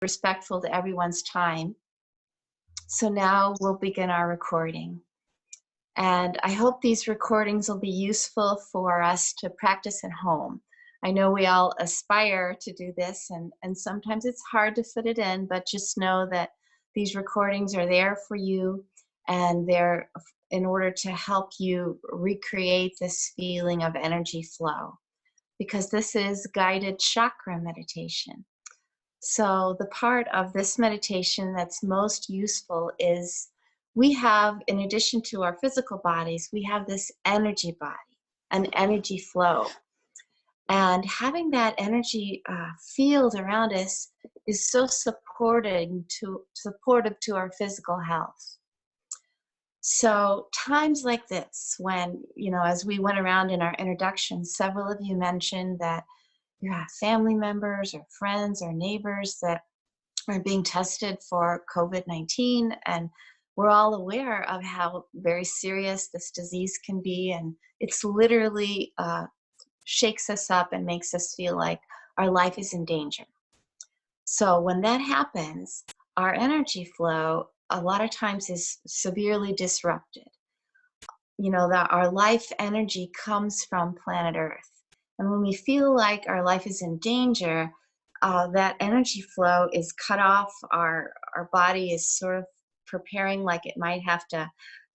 respectful to everyone's time. So now we'll begin our recording. And I hope these recordings will be useful for us to practice at home. I know we all aspire to do this, and sometimes it's hard to fit it in, but just know that these recordings are there for you, and they're in order to help you recreate this feeling of energy flow, because this is guided chakra meditation. So the part of this meditation that's most useful is we have, in addition to our physical bodies, we have this energy body, an energy flow. And having that energy field around us is so supportive to our physical health. So times like this, when, as we went around in our introduction, several of you mentioned that you have family members or friends or neighbors that are being tested for COVID-19, and we're all aware of how very serious this disease can be, and it's literally shakes us up and makes us feel like our life is in danger. So when that happens, our energy flow a lot of times is severely disrupted. That our life energy comes from planet Earth. And when we feel like our life is in danger, that energy flow is cut off. Our body is sort of preparing like it might have to,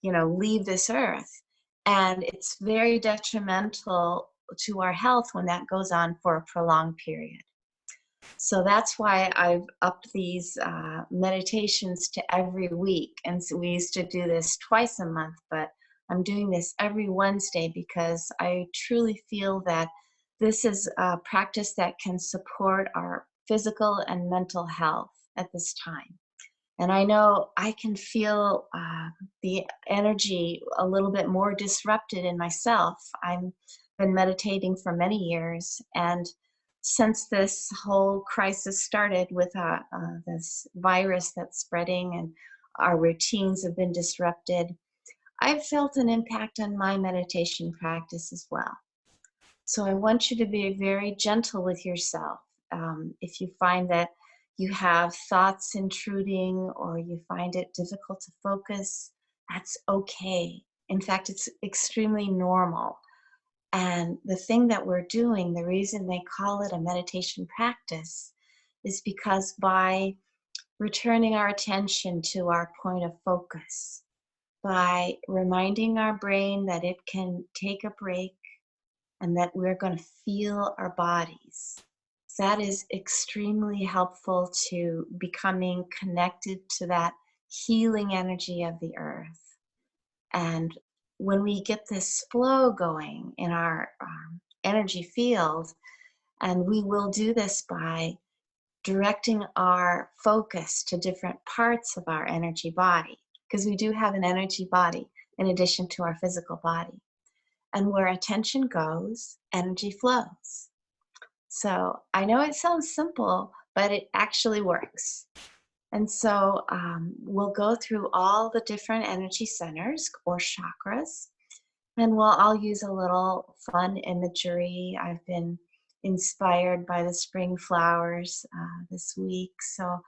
leave this earth. And it's very detrimental to our health when that goes on for a prolonged period. So that's why I've upped these meditations to every week. And so we used to do this twice a month, but I'm doing this every Wednesday because I truly feel that this is a practice that can support our physical and mental health at this time. And I know I can feel the energy a little bit more disrupted in myself. I've been meditating for many years, and since this whole crisis started with this virus that's spreading and our routines have been disrupted, I've felt an impact on my meditation practice as well. So I want you to be very gentle with yourself. If you find that you have thoughts intruding or you find it difficult to focus, that's okay. In fact, it's extremely normal. And the thing that we're doing, the reason they call it a meditation practice, is because by returning our attention to our point of focus, by reminding our brain that it can take a break and that we're going to feel our bodies, that is extremely helpful to becoming connected to that healing energy of the earth. And when we get this flow going in our energy field, and we will do this by directing our focus to different parts of our energy body, because we do have an energy body in addition to our physical body. And where attention goes, energy flows. So I know it sounds simple, but it actually works. And so we'll go through all the different energy centers or chakras, and we'll all use a little fun imagery. I've been inspired by the spring flowers this week. So,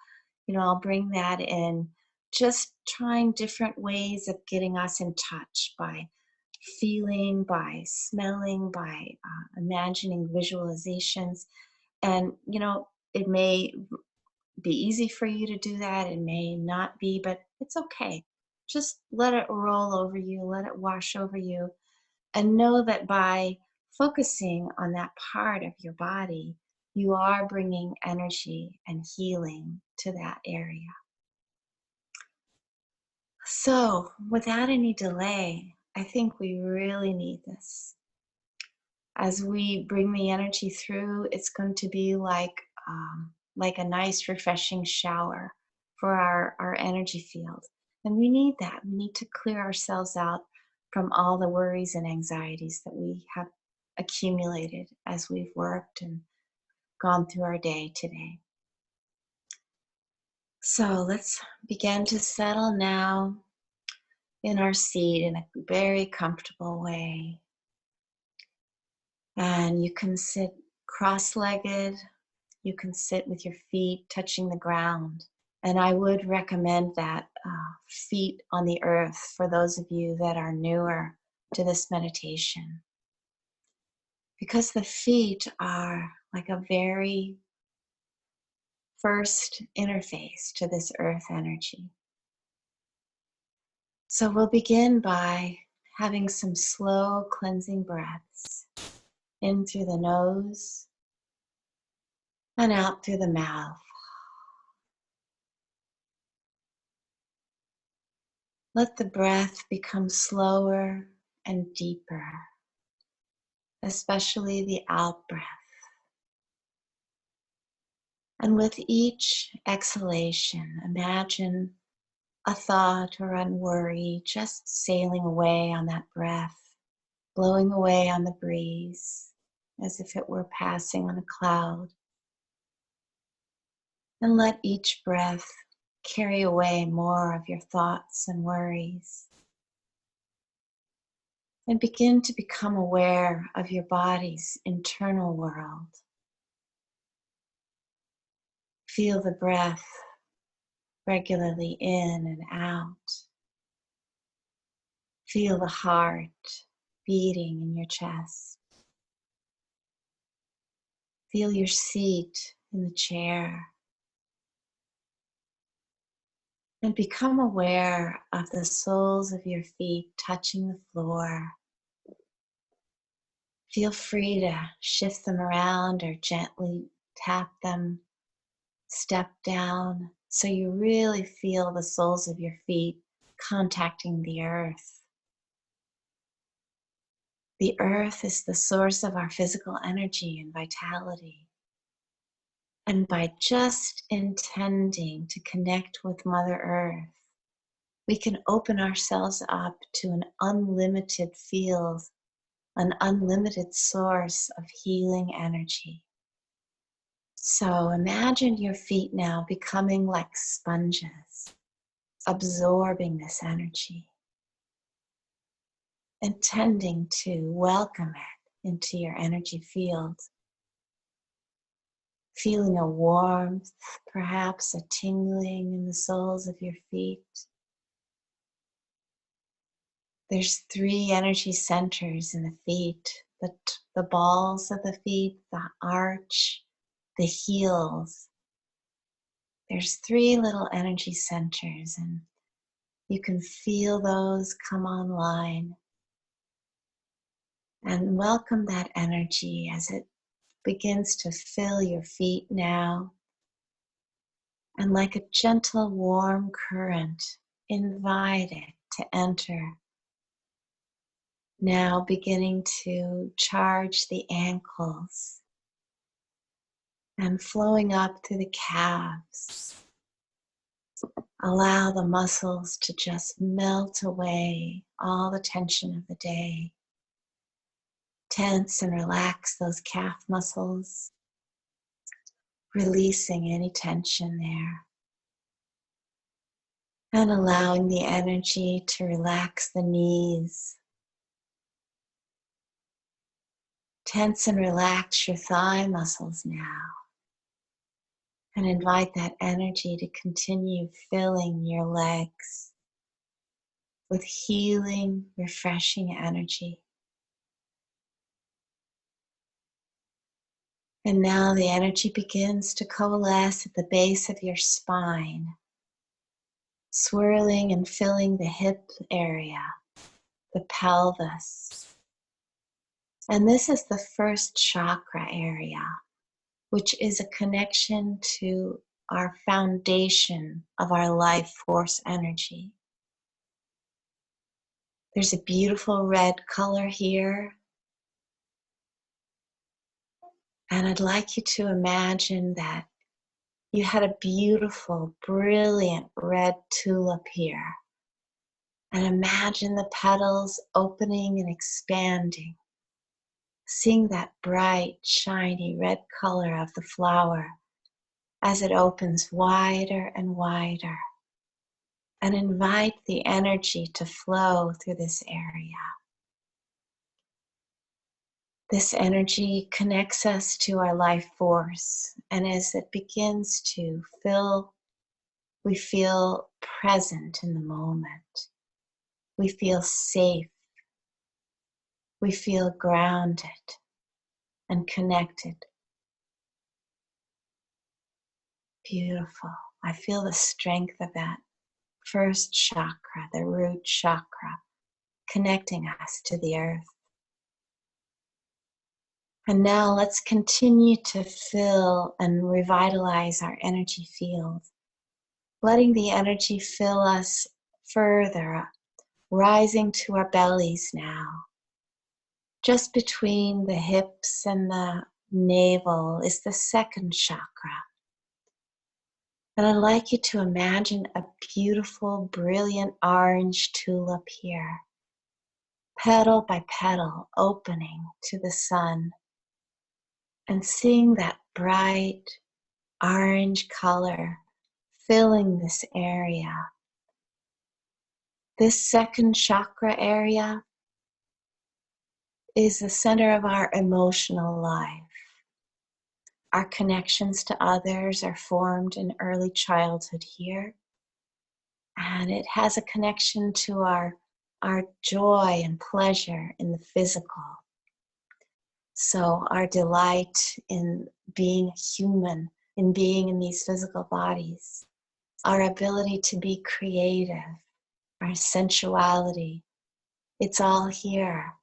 I'll bring that in, just trying different ways of getting us in touch by feeling, by smelling, by imagining visualizations. And, it may be easy for you to do that. It may not be, but it's okay. Just let it roll over you, let it wash over you, and know that by focusing on that part of your body, you are bringing energy and healing to that area. So, without any delay, I think we really need this. As we bring the energy through, it's going to be like a nice, refreshing shower for our energy field. And we need that. We need to clear ourselves out from all the worries and anxieties that we have accumulated as we've worked and gone through our day today. So let's begin to settle now in our seat in a very comfortable way. And you can sit cross-legged. you can sit with your feet touching the ground. And I would recommend that feet on the earth for those of you that are newer to this meditation. Because the feet are like a very first interface to this earth energy. So we'll begin by having some slow cleansing breaths in through the nose and out through the mouth. Let the breath become slower and deeper, especially the out breath. And with each exhalation, imagine a thought or unworry just sailing away on that breath, blowing away on the breeze as if it were passing on a cloud. And let each breath carry away more of your thoughts and worries. And begin to become aware of your body's internal world. Feel the breath regularly in and out. Feel the heart beating in your chest. Feel your seat in the chair. And become aware of the soles of your feet touching the floor. Feel free to shift them around or gently tap them, step down, so you really feel the soles of your feet contacting the earth. The earth is the source of our physical energy and vitality. And by just intending to connect with Mother Earth, we can open ourselves up to an unlimited field, an unlimited source of healing energy. So imagine your feet now becoming like sponges, absorbing this energy, intending to welcome it into your energy field. Feeling a warmth, perhaps a tingling in the soles of your feet. There's 3 energy centers in the feet, the balls of the feet, the arch, the heels. There's 3 little energy centers, and you can feel those come online. And welcome that energy as it begins to fill your feet now. And like a gentle, warm current, invite it to enter. Now beginning to charge the ankles and flowing up through the calves. Allow the muscles to just melt away all the tension of the day. Tense and relax those calf muscles, releasing any tension there. And allowing the energy to relax the knees. Tense and relax your thigh muscles now. And invite that energy to continue filling your legs with healing, refreshing energy. And now the energy begins to coalesce at the base of your spine, swirling and filling the hip area, the pelvis. And this is the first chakra area, which is a connection to our foundation of our life force energy. There's a beautiful red color here. And I'd like you to imagine that you had a beautiful, brilliant red tulip here. And imagine the petals opening and expanding. Seeing that bright, shiny red color of the flower as it opens wider and wider. And invite the energy to flow through this area. This energy connects us to our life force, and as it begins to fill, we feel present in the moment. We feel safe. We feel grounded and connected. Beautiful. I feel the strength of that first chakra, the root chakra, connecting us to the earth. And now let's continue to fill and revitalize our energy field, letting the energy fill us further, rising to our bellies now. Just between the hips and the navel is the second chakra. And I'd like you to imagine a beautiful, brilliant orange tulip here, petal by petal, opening to the sun, and seeing that bright orange color filling this area. This second chakra area is the center of our emotional life. Our connections to others are formed in early childhood here, and it has a connection to our joy and pleasure in the physical. So our delight in being human, in being in these physical bodies, our ability to be creative, our sensuality, it's all here.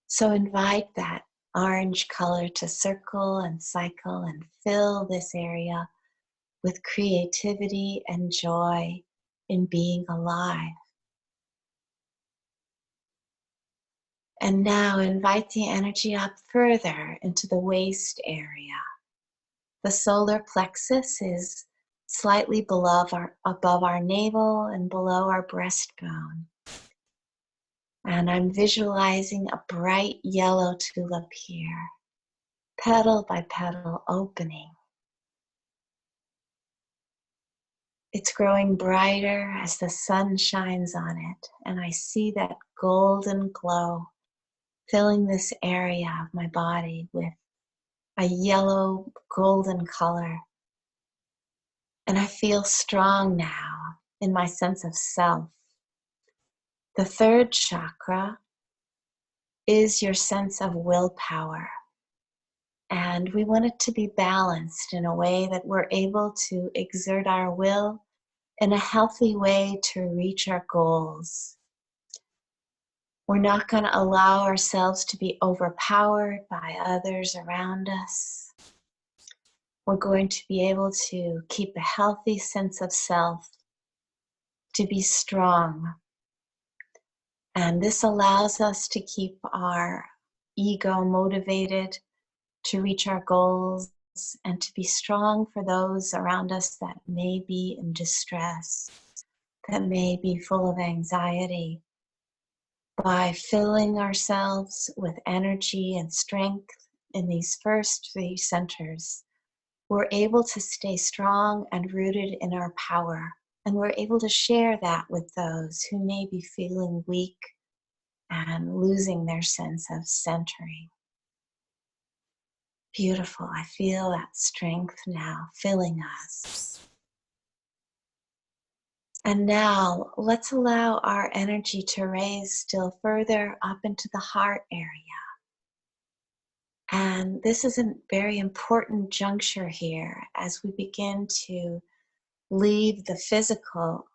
So invite that orange color to circle and cycle and fill this area with creativity and joy in being alive. And now invite the energy up further into the waist area. The solar plexus is slightly above our navel and below our breastbone. And I'm visualizing a bright yellow tulip here, petal by petal opening. It's growing brighter as the sun shines on it, and I see that golden glow filling this area of my body with a yellow golden color. And I feel strong now in my sense of self. The third chakra is your sense of willpower. And we want it to be balanced in a way that we're able to exert our will in a healthy way to reach our goals. We're not going to allow ourselves to be overpowered by others around us. We're going to be able to keep a healthy sense of self, to be strong. And this allows us to keep our ego motivated to reach our goals and to be strong for those around us that may be in distress, that may be full of anxiety. By filling ourselves with energy and strength in these first three centers, we're able to stay strong and rooted in our power. And we're able to share that with those who may be feeling weak and losing their sense of centering. Beautiful. I feel that strength now filling us. And now let's allow our energy to raise still further up into the heart area. And this is a very important juncture here as we begin to leave the physical.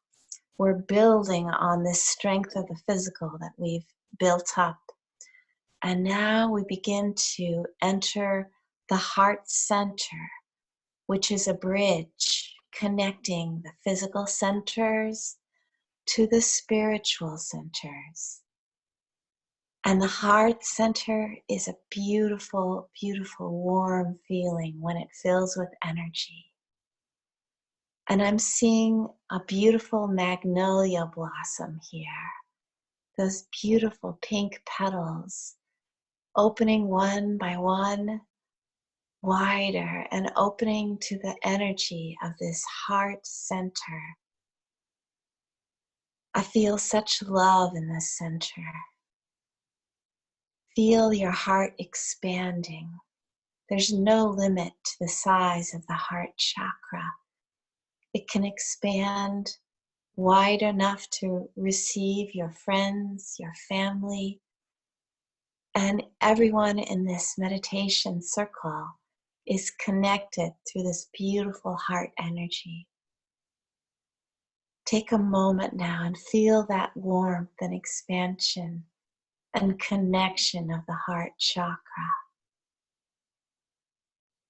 We're building on this strength of the physical that we've built up. And now we begin to enter the heart center, which is a bridge connecting the physical centers to the spiritual centers. And the heart center is a beautiful, beautiful, warm feeling when it fills with energy. And I'm seeing a beautiful magnolia blossom here. Those beautiful pink petals opening one by one wider and opening to the energy of this heart center. I feel such love in this center. Feel your heart expanding. There's no limit to the size of the heart chakra. It can expand wide enough to receive your friends, your family, and everyone in this meditation circle is connected through this beautiful heart energy. Take a moment now and feel that warmth and expansion and connection of the heart chakra.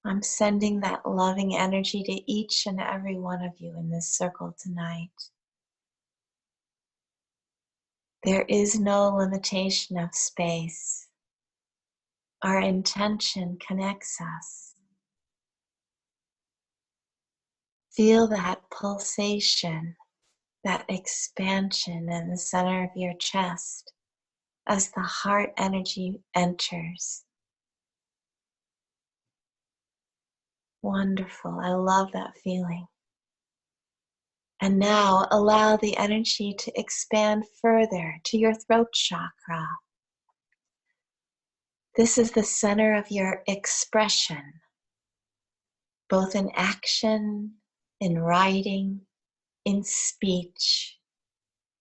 I'm sending that loving energy to each and every one of you in this circle tonight. There is no limitation of space. Our intention connects us. Feel that pulsation, that expansion in the center of your chest as the heart energy enters. Wonderful. I love that feeling. And now allow the energy to expand further to your throat chakra. This is the center of your expression, both in action, in writing, in speech.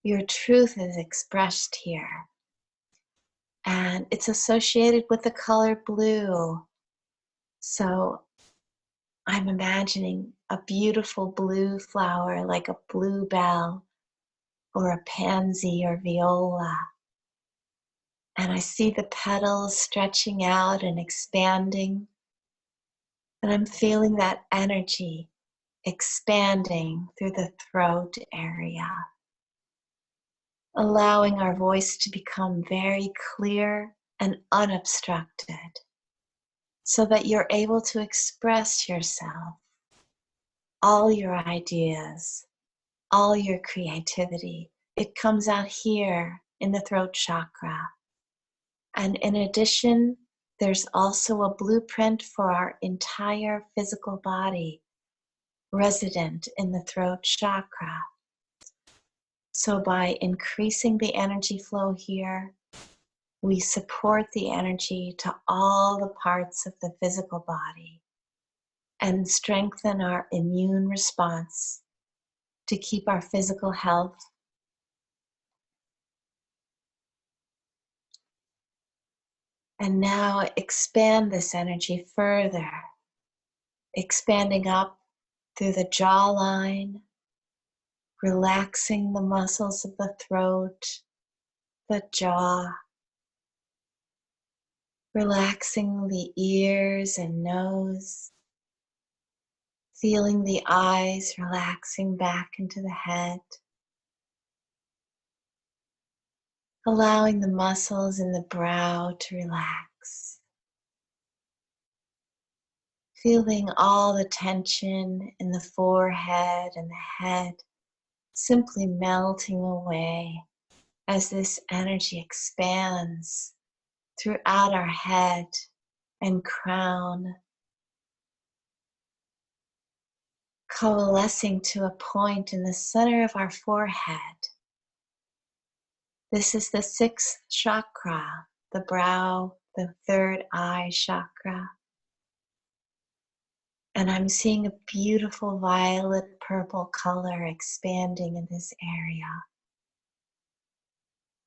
Your truth is expressed here. And it's associated with the color blue. So I'm imagining a beautiful blue flower like a bluebell or a pansy or viola. And I see the petals stretching out and expanding. And I'm feeling that energy expanding through the throat area, allowing our voice to become very clear and unobstructed so that you're able to express yourself, all your ideas, all your creativity. It comes out here in the throat chakra. And in addition, there's also a blueprint for our entire physical body resident in the throat chakra. So by increasing the energy flow here, we support the energy to all the parts of the physical body and strengthen our immune response to keep our physical health. And now expand this energy further, expanding up through the jawline, relaxing the muscles of the throat, the jaw, relaxing the ears and nose, feeling the eyes relaxing back into the head, allowing the muscles in the brow to relax, feeling all the tension in the forehead and the head simply melting away as this energy expands throughout our head and crown, coalescing to a point in the center of our forehead. This is the sixth chakra, the brow, the third eye chakra. And I'm seeing a beautiful violet purple color expanding in this area.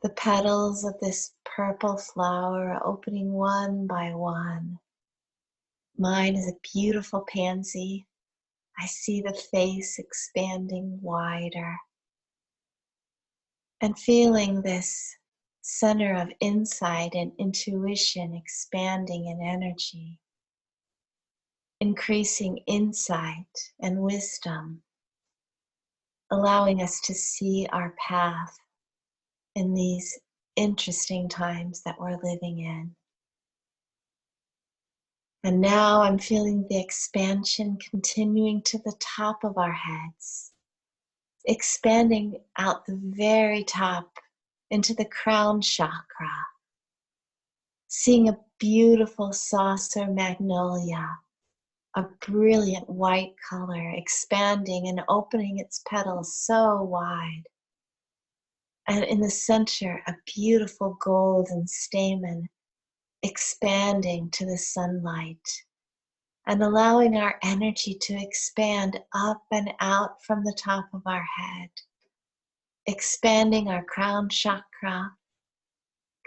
The petals of this purple flower are opening one by one. Mine is a beautiful pansy. I see the face expanding wider and feeling this center of insight and intuition expanding in energy, increasing insight and wisdom, allowing us to see our path in these interesting times that we're living in. And now I'm feeling the expansion continuing to the top of our heads, expanding out the very top into the crown chakra, seeing a beautiful saucer magnolia, a brilliant white color, expanding and opening its petals so wide. And in the center, a beautiful golden stamen expanding to the sunlight and allowing our energy to expand up and out from the top of our head, expanding our crown chakra,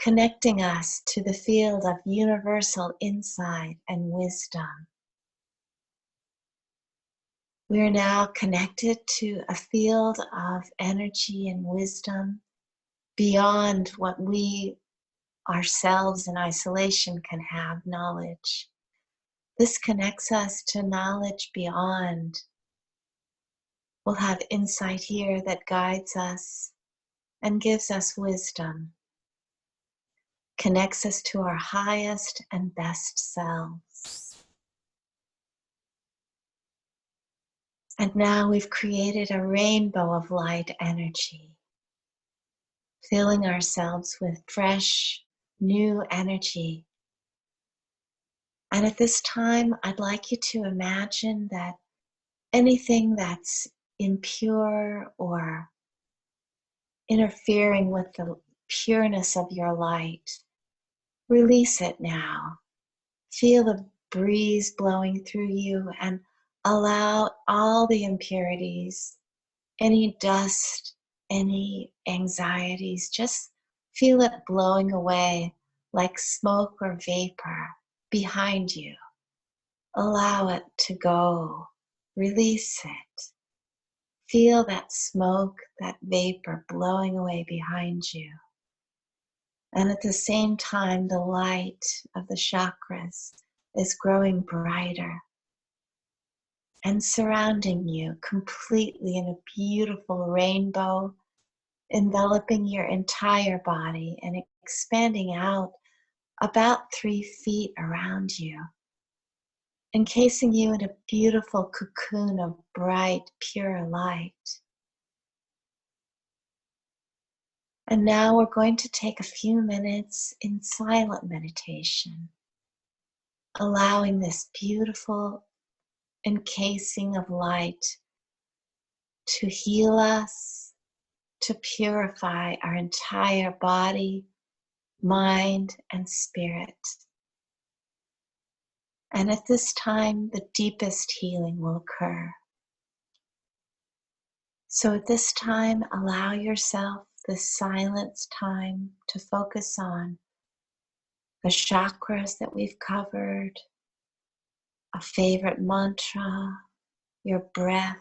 connecting us to the field of universal insight and wisdom. We are now connected to a field of energy and wisdom beyond what we ourselves in isolation can have knowledge. This connects us to knowledge beyond. We'll have insight here that guides us and gives us wisdom, connects us to our highest and best selves. And now we've created a rainbow of light energy, filling ourselves with fresh, new energy. And at this time, I'd like you to imagine that anything that's impure or interfering with the pureness of your light, release it now. Feel the breeze blowing through you and allow all the impurities, any dust, any anxieties, just feel it blowing away like smoke or vapor behind you. Allow it to go. Release it. Feel that smoke, that vapor blowing away behind you. And at the same time, the light of the chakras is growing brighter and surrounding you completely in a beautiful rainbow, enveloping your entire body and expanding out about 3 feet around you, encasing you in a beautiful cocoon of bright, pure light. And now we're going to take a few minutes in silent meditation, allowing this beautiful encasing of light to heal us, to purify our entire body, mind, and spirit. And at this time, the deepest healing will occur. So at this time, allow yourself this silence time to focus on the chakras that we've covered, a favorite mantra, your breath,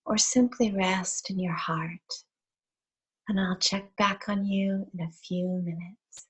or simply rest in your heart. And I'll check back on you in a few minutes.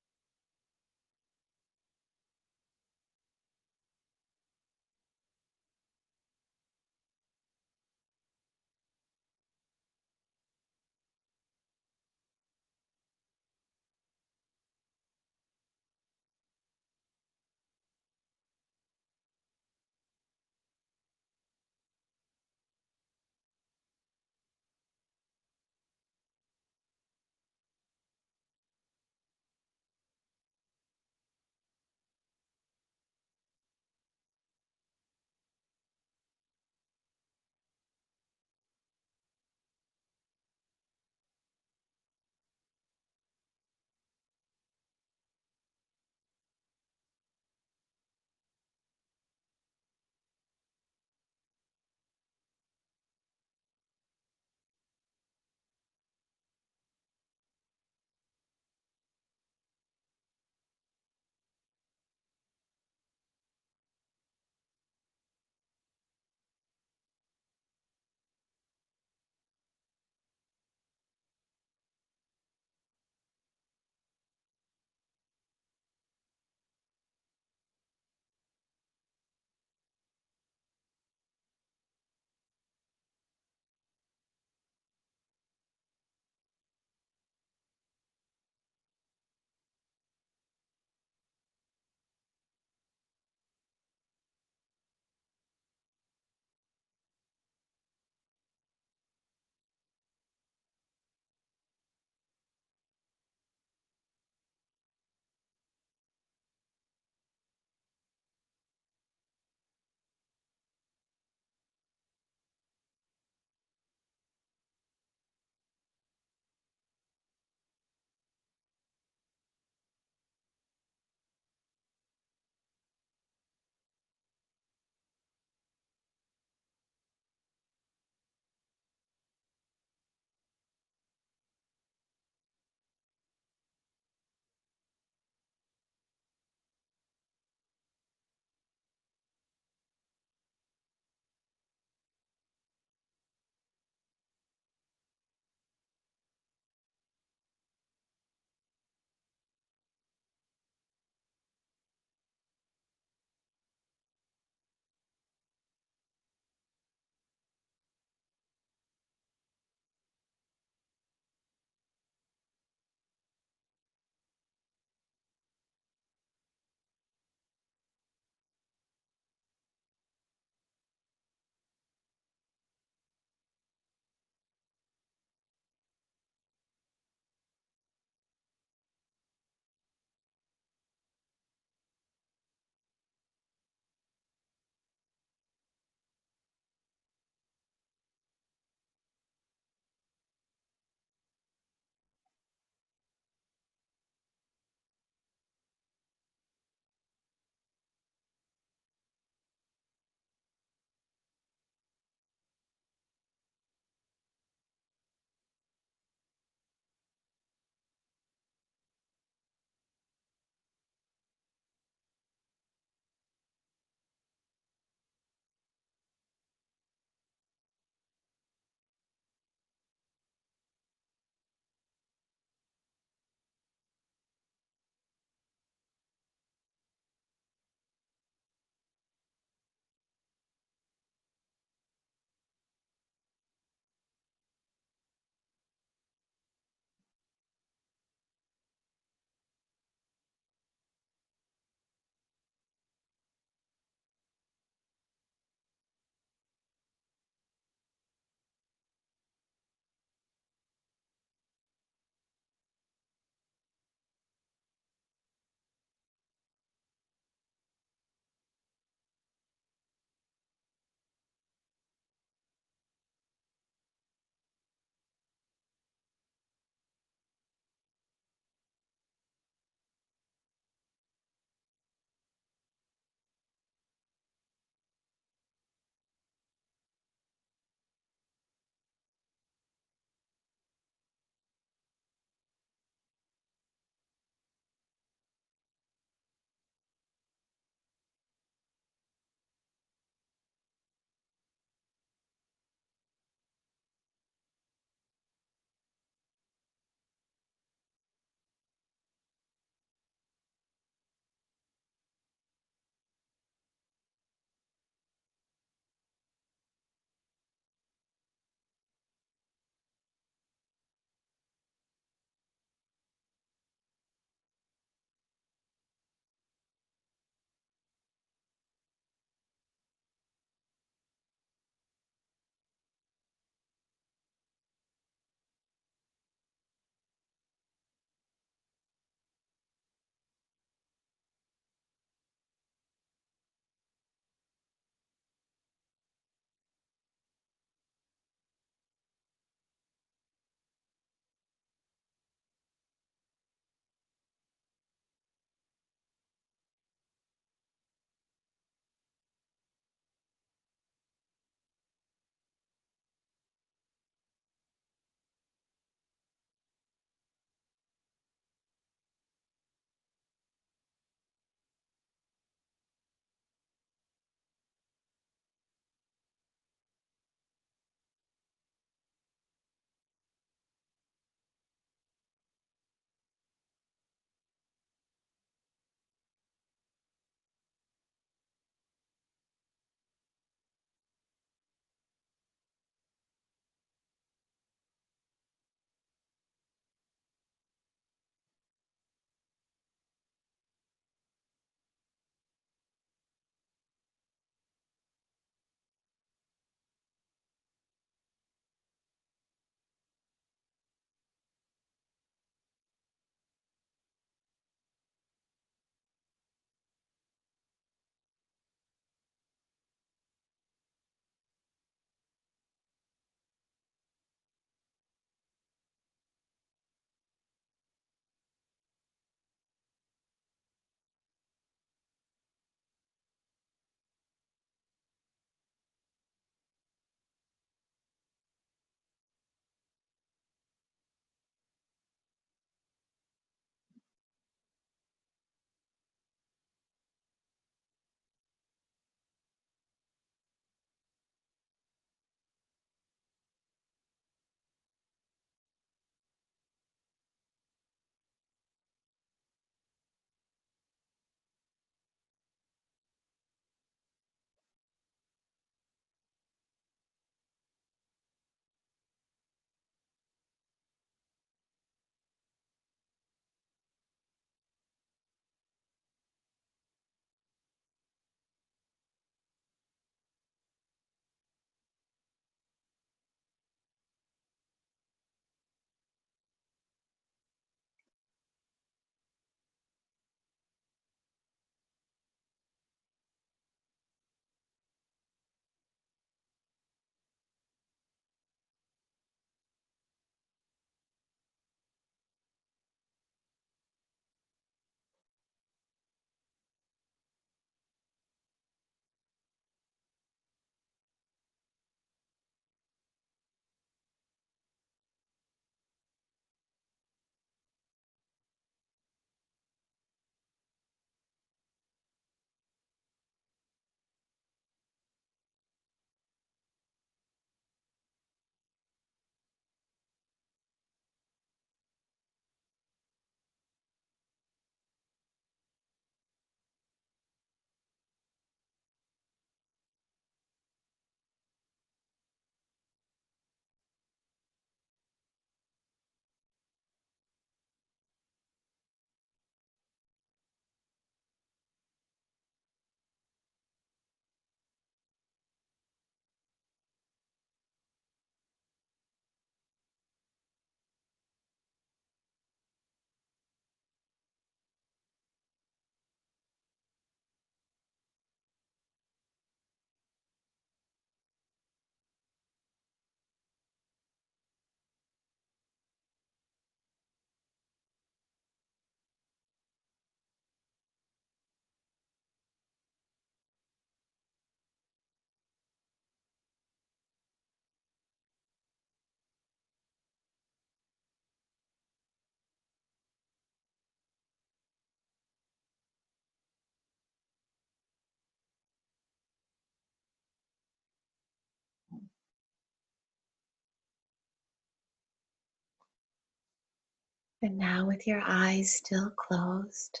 And now, with your eyes still closed,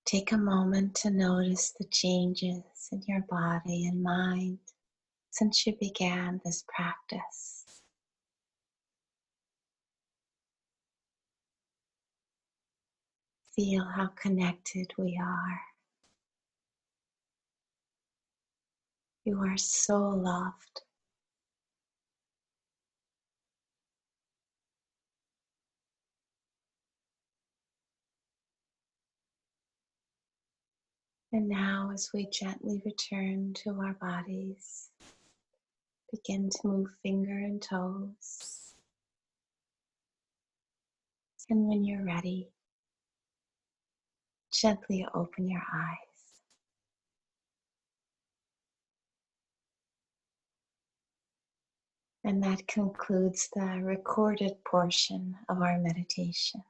take a moment to notice the changes in your body and mind since you began this practice. Feel how connected we are. You are so loved. And now, as we gently return to our bodies, begin to move finger and toes. And when you're ready, gently open your eyes. And that concludes the recorded portion of our meditation.